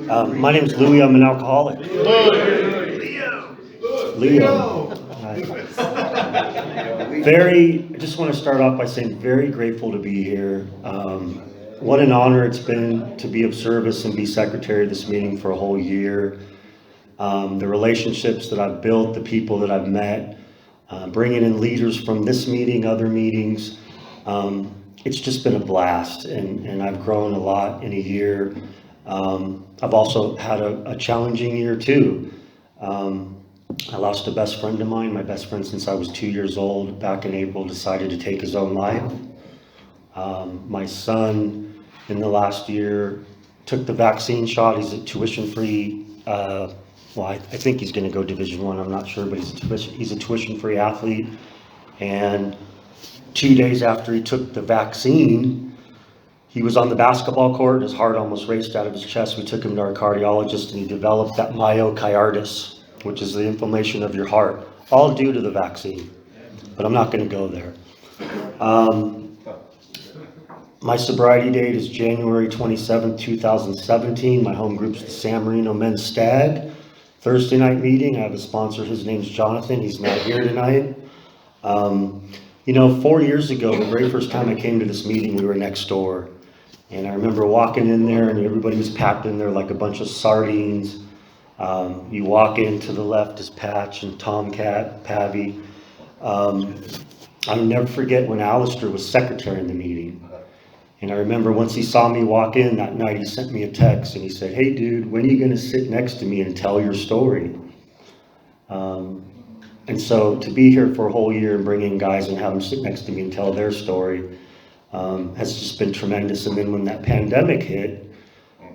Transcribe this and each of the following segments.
My name is Louie. I'm an alcoholic. Leo. I just want to start off by saying very grateful to be here. What an honor it's been to be of service and be secretary of this meeting for a whole year. The relationships that I've built, the people that I've met, bringing in leaders from this meeting, other meetings. It's just been a blast, and I've grown a lot in a year. I've also had a challenging year too. I lost a best friend of mine, my best friend since I was 2 years old, back in April, decided to take his own life. My son, in the last year, took the vaccine shot. He's a tuition-free, I think he's going to go Division I, I'm not sure, but he's a tuition-free athlete. And 2 days after he took the vaccine, he was on the basketball court. His heart almost raced out of his chest. We took him to our cardiologist, and he developed that myocarditis, which is the inflammation of your heart, all due to the vaccine. But I'm not going to go there. My sobriety date is January 27, 2017. My home group's the San Marino Men's Stag. Thursday night meeting. I have a sponsor. His name's Jonathan. He's not here tonight. 4 years ago, the very first time I came to this meeting, we were next door. And I remember walking in there, and everybody was packed in there like a bunch of sardines. You walk in, to the left is Patch and Tomcat, Pavy. I'll never forget when Alistair was secretary in the meeting. And I remember once he saw me walk in that night, he sent me a text and he said, "Hey dude, when are you going to sit next to me and tell your story?" And so to be here for a whole year and bring in guys and have them sit next to me and tell their story has just been tremendous. And then when that pandemic hit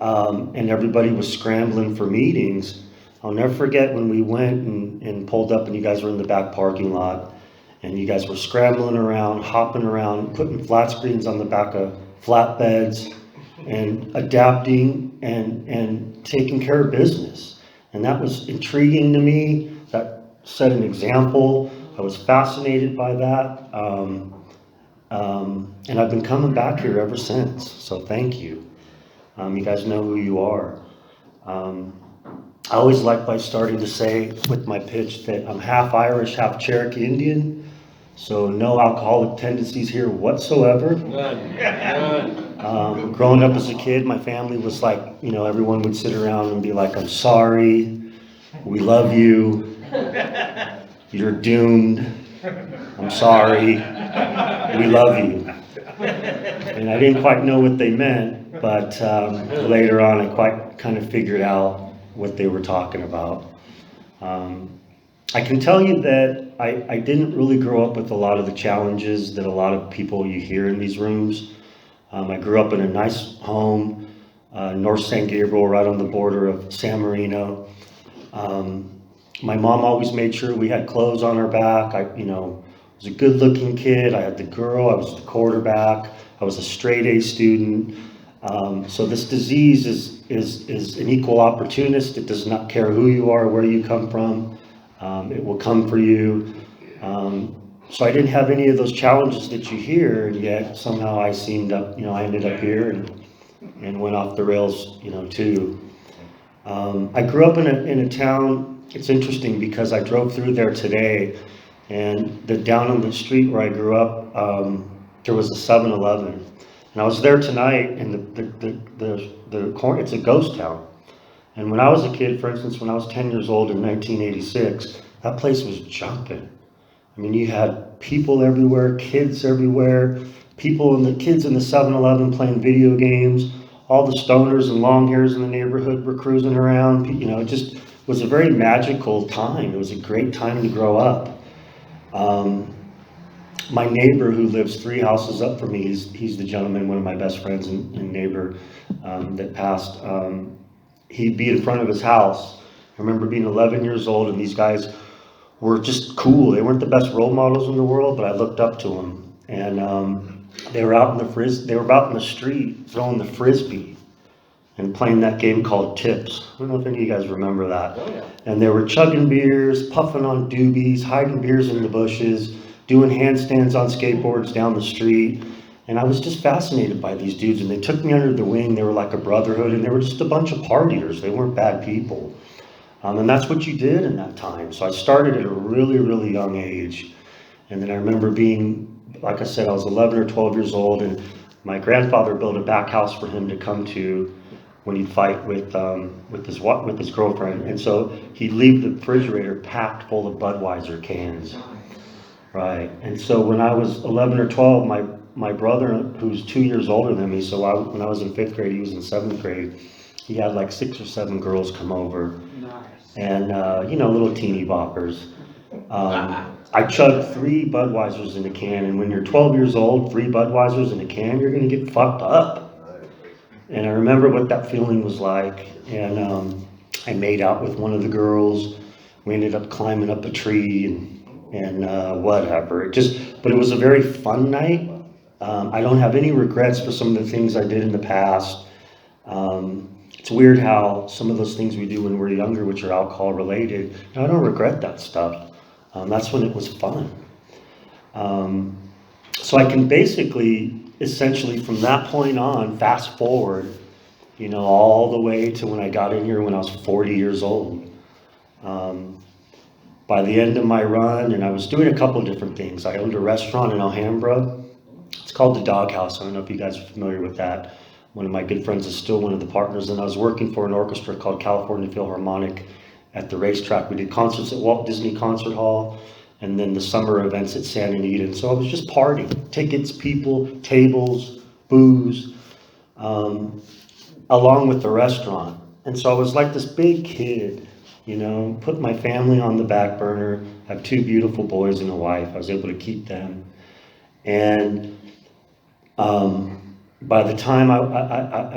and everybody was scrambling for meetings, I'll never forget when we went and pulled up and you guys were in the back parking lot and you guys were scrambling around, hopping around, putting flat screens on the back of flatbeds and adapting and taking care of business. And that was intriguing to me. That set an example. I was fascinated by that. And I've been coming back here ever since. So thank you. You guys know who you are. I always like by starting to say with my pitch that I'm half Irish, half Cherokee Indian. So no alcoholic tendencies here whatsoever. Growing up as a kid, my family was like, everyone would sit around and be like, "I'm sorry, we love you, you're doomed, I'm sorry, we love you." And I didn't quite know what they meant, but later on I kind of figured out what they were talking about. I can tell you that I didn't really grow up with a lot of the challenges that a lot of people you hear in these rooms. I grew up in a nice home, North San Gabriel, right on the border of San Marino. My mom always made sure we had clothes on our back. I was a good-looking kid. I had the girl. I was the quarterback. I was a straight A student. So this disease is an equal opportunist. It does not care who you are, where you come from. It will come for you. So I didn't have any of those challenges that you hear, and yet somehow I I ended up here and went off the rails, too. I grew up in a town. It's interesting because I drove through there today, and down on the street where I grew up, there was a 7-Eleven, and I was there tonight, and it's a ghost town. And when I was a kid, for instance, when I was 10 years old in 1986, that place was jumping. I mean, you had people everywhere, kids everywhere, kids in the 7-Eleven playing video games. All the stoners and long hairs in the neighborhood were cruising around. It just was a very magical time. It was a great time to grow up. My neighbor who lives 3 houses up from me, he's the gentleman, one of my best friends and neighbor that passed. He'd be in front of his house. I remember being 11 years old, and these guys were just cool. They weren't the best role models in the world, but I looked up to them. And they were out in the street throwing the frisbee and playing that game called Tips. I don't know if any of you guys remember that. Oh, yeah. And they were chugging beers, puffing on doobies, hiding beers in the bushes, doing handstands on skateboards down the street. And I was just fascinated by these dudes, and they took me under their wing. They were like a brotherhood, and they were just a bunch of partiers. They weren't bad people. And that's what you did in that time. So I started at a really, really young age. And then I remember being, like I said, I was 11 or 12 years old, and my grandfather built a back house for him to come to when he'd fight with his girlfriend. And so he'd leave the refrigerator packed full of Budweiser cans. Right. And so when I was 11 or 12, my brother, who's 2 years older than me, so when I was in 5th grade, he was in 7th grade, he had like 6 or 7 girls come over. And, little teeny boppers. I chugged 3 Budweisers in a can, and when you're 12 years old, 3 Budweisers in a can, you're going to get fucked up. And I remember what that feeling was like, and I made out with one of the girls. We ended up climbing up a tree and whatever. But it was a very fun night. I don't have any regrets for some of the things I did in the past. It's weird how some of those things we do when we're younger, which are alcohol related, I don't regret that stuff. That's when it was fun. So I can essentially from that point on, fast forward, all the way to when I got in here when I was 40 years old. By the end of my run, and I was doing a couple of different things. I owned a restaurant in Alhambra. It's called the Doghouse. I don't know if you guys are familiar with that. One of my good friends is still one of the partners, and I was working for an orchestra called California Philharmonic at the racetrack. We did concerts at Walt Disney Concert Hall, and then the summer events at San Anita. So I was just partying, tickets, people, tables, booze, along with the restaurant. And so I was like this big kid, put my family on the back burner, have 2 beautiful boys and a wife. I was able to keep them. And by the time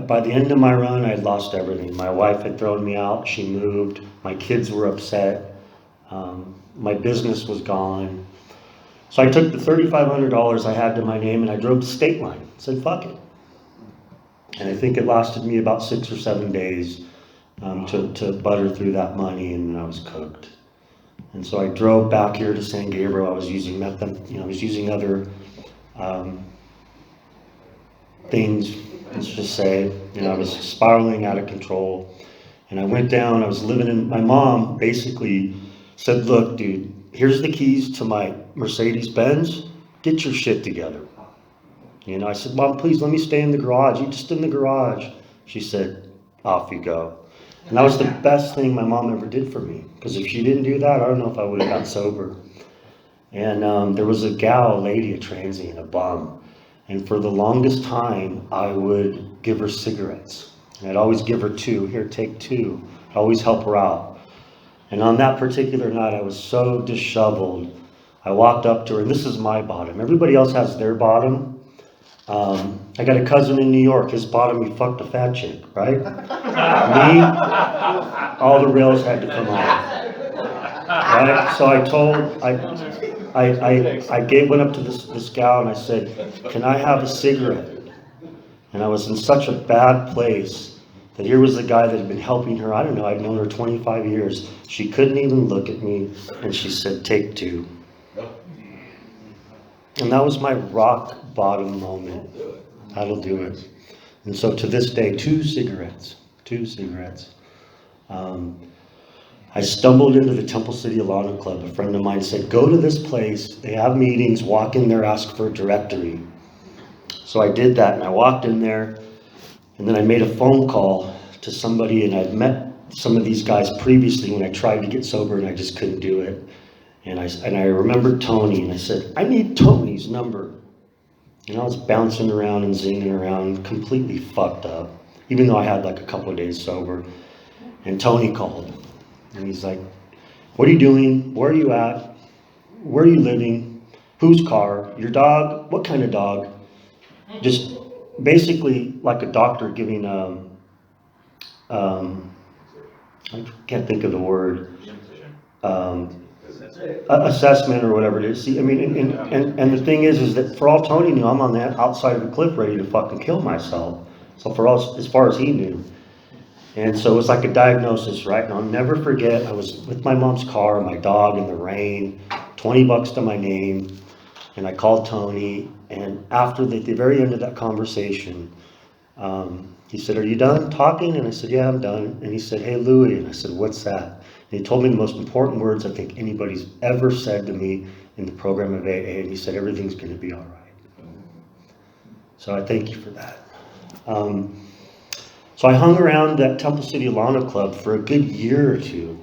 by the end of my run, I had lost everything. My wife had thrown me out. She moved. My kids were upset. My business was gone. So I took the $3,500 I had to my name and I drove to State Line. Said, fuck it. And I think it lasted me about 6 or 7 days to butter through that money, and I was cooked. And so I drove back here to San Gabriel. I was using I was using other things, let's just say, I was spiraling out of control. And I went down, I was living my mom basically said, look, dude, here's the keys to my Mercedes-Benz, get your shit together. I said, Mom, please let me stay in the garage, you just in the garage. She said, off you go. And that was the best thing my mom ever did for me, because if she didn't do that, I don't know if I would have got sober. And there was a lady, a transient, a bum. And for the longest time, I would give her cigarettes. And I'd always give her 2. Here, take 2. I'd always help her out. And on that particular night, I was so disheveled. I walked up to her, and this is my bottom. Everybody else has their bottom. I got a cousin in New York. His bottom, he fucked a fat chick, right? Me, all the rails had to come off. Right? So I went up to this gal and I said, can I have a cigarette? And I was in such a bad place that here was the guy that had been helping her. I don't know, I'd known her 25 years. She couldn't even look at me, and she said, take 2. And that was my rock bottom moment. That'll do it. And so to this day, 2 cigarettes. I stumbled into the Temple City Alana Club. A friend of mine said, go to this place. They have meetings. Walk in there, ask for a directory. So I did that, and I walked in there, and then I made a phone call to somebody, and I'd met some of these guys previously when I tried to get sober, and I just couldn't do it. And I remembered Tony, and I said, I need Tony's number. And I was bouncing around and zinging around, completely fucked up, even though I had like a couple of days sober. And Tony called. And he's like, what are you doing? Where are you at? Where are you living? Whose car? Your dog? What kind of dog? Just basically like a doctor giving I can't think of the word, assessment or whatever it is. See, I mean, and the thing is that for all Tony knew, I'm on the outside of the cliff ready to fucking kill myself. So as far as he knew. And so it was like a diagnosis, right? And I'll never forget, I was with my mom's car, my dog in the rain, $20 to my name. And I called Tony, And after the very end of that conversation, he said, "Are you done talking?" And I said, "Yeah, I'm done." And he said, "Hey, Louie." And I said, "What's that?" And he told me the most important words I think anybody's ever said to me in the program of AA. And he said, "Everything's going to be all right." So I thank you for that. So I hung around that Temple City Alana Club for a good year or two.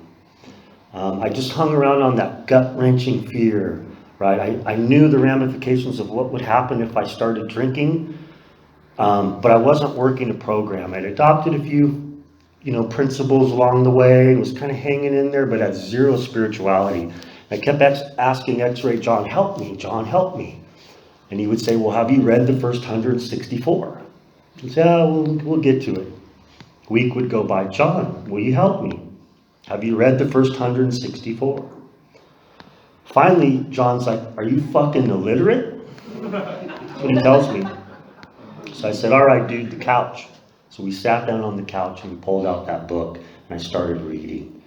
I just hung around on that gut-wrenching fear, right? I knew the ramifications of what would happen if I started drinking, but I wasn't working a program. I'd adopted a few, principles along the way, and was kind of hanging in there, but had zero spirituality. I kept asking X-Ray John, "Help me, John, help me." And he would say, "Well, have you read the first 164? I'd say, "Oh, we'll get to it." A week would go by. "John, will you help me? Have you read the first 164? Finally, John's like, "Are you fucking illiterate?" That's what he tells me. So I said, "All right, dude, the couch." So we sat down on the couch and we pulled out that book and I started reading.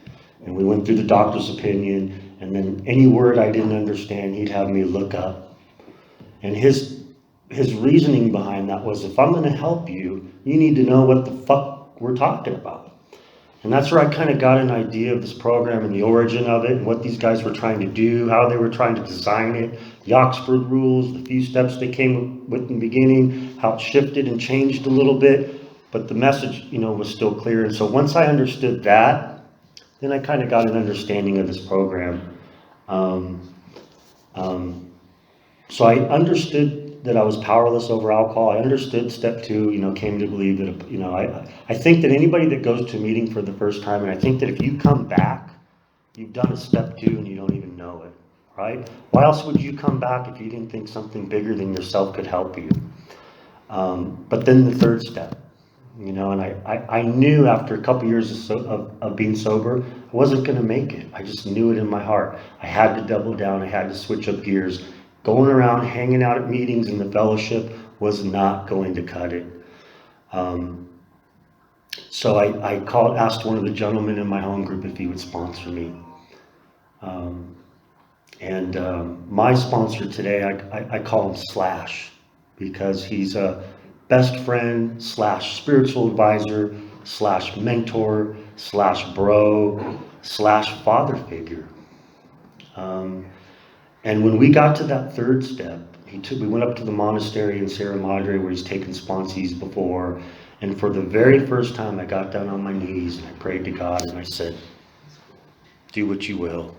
And we went through the doctor's opinion, and then any word I didn't understand, he'd have me look up. And his reasoning behind that was, if I'm going to help you, you need to know what the fuck we're talking about. And that's where I kind of got an idea of this program and the origin of it and what these guys were trying to do, how they were trying to design it, the Oxford rules, the few steps they came with in the beginning, how it shifted and changed a little bit, but the message, was still clear. And so once I understood that, then I kind of got an understanding of this program. So I understood that I was powerless over alcohol. I understood step 2, came to believe that, I think that anybody that goes to a meeting for the first time, and I think that if you come back, you've done a step 2 and you don't even know it, right? Why else would you come back if you didn't think something bigger than yourself could help you? But then the third step, and I knew after a couple years of being sober, I wasn't going to make it. I just knew it in my heart. I had to double down. I had to switch up gears. Going around, hanging out at meetings in the fellowship was not going to cut it. So I asked one of the gentlemen in my home group if he would sponsor me. My sponsor today, I call him Slash, because he's a best friend / spiritual advisor / mentor / bro / father figure. And when we got to that third step, we went up to the monastery in Sierra Madre where he's taken sponsees before. And for the very first time, I got down on my knees and I prayed to God and I said, "Do what you will."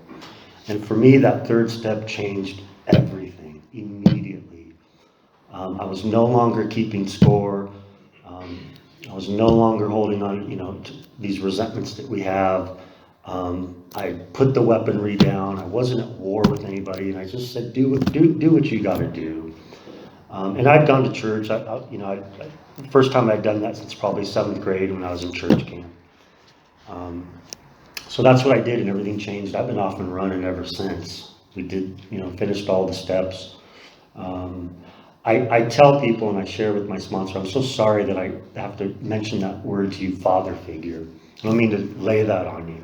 And for me, that third step changed everything immediately. I was no longer keeping score. I was no longer holding on, to these resentments that we have. I put the weaponry down. I wasn't at war with anybody, and I just said, "Do what you got to do." And I'd gone to church. The first time I'd done that since probably 7th grade when I was in church camp. So that's what I did, and everything changed. I've been off and running ever since. We did, finished all the steps. I tell people, and I share with my sponsor, I'm so sorry that I have to mention that word to you, father figure. I don't mean to lay that on you.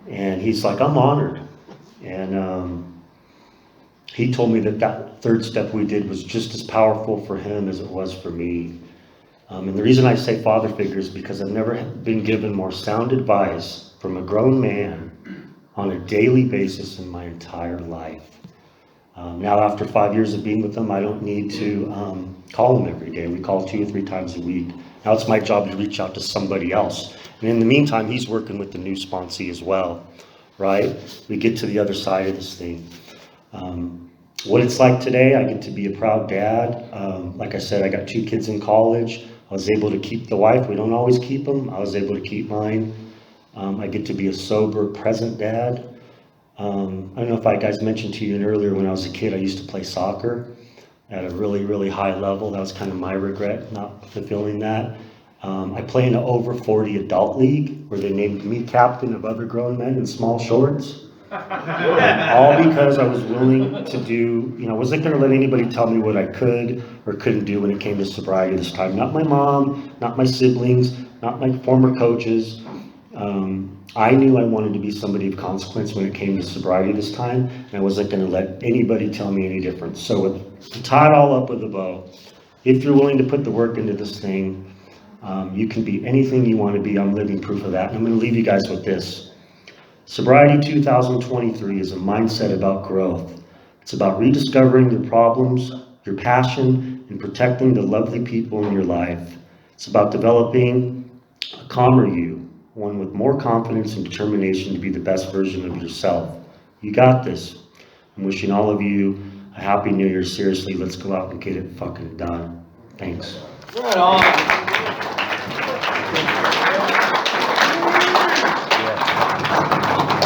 And he's like, "I'm honored." And he told me that third step we did was just as powerful for him as it was for me. And the reason I say father figure is because I've never been given more sound advice from a grown man on a daily basis in my entire life. Now, after 5 years of being with him, I don't need to call him every day. We call 2 or 3 times a week. Now it's my job to reach out to somebody else. And in the meantime, he's working with the new sponsee as well, right? We get to the other side of this thing. What it's like today, I get to be a proud dad. Like I said, I got 2 kids in college. I was able to keep the wife. We don't always keep them. I was able to keep mine. I get to be a sober, present dad. I don't know if I guys mentioned to you earlier, when I was a kid, I used to play soccer at a really, really high level. That was kind of my regret, not fulfilling that. I play in an over 40 adult league where they named me captain of other grown men in small shorts. All because I was willing to do, I wasn't going to let anybody tell me what I could or couldn't do when it came to sobriety this time. Not my mom, not my siblings, not my former coaches. I knew I wanted to be somebody of consequence when it came to sobriety this time, and I wasn't going to let anybody tell me any different. So to tie it all up with a bow, if you're willing to put the work into this thing, you can be anything you want to be. I'm living proof of that. And I'm going to leave you guys with this. Sobriety 2023 is a mindset about growth. It's about rediscovering your problems, your passion, and protecting the lovely people in your life. It's about developing a calmer you, one with more confidence and determination to be the best version of yourself. You got this. I'm wishing all of you a happy new year. Seriously, let's go out and get it fucking done. Thanks. Right on.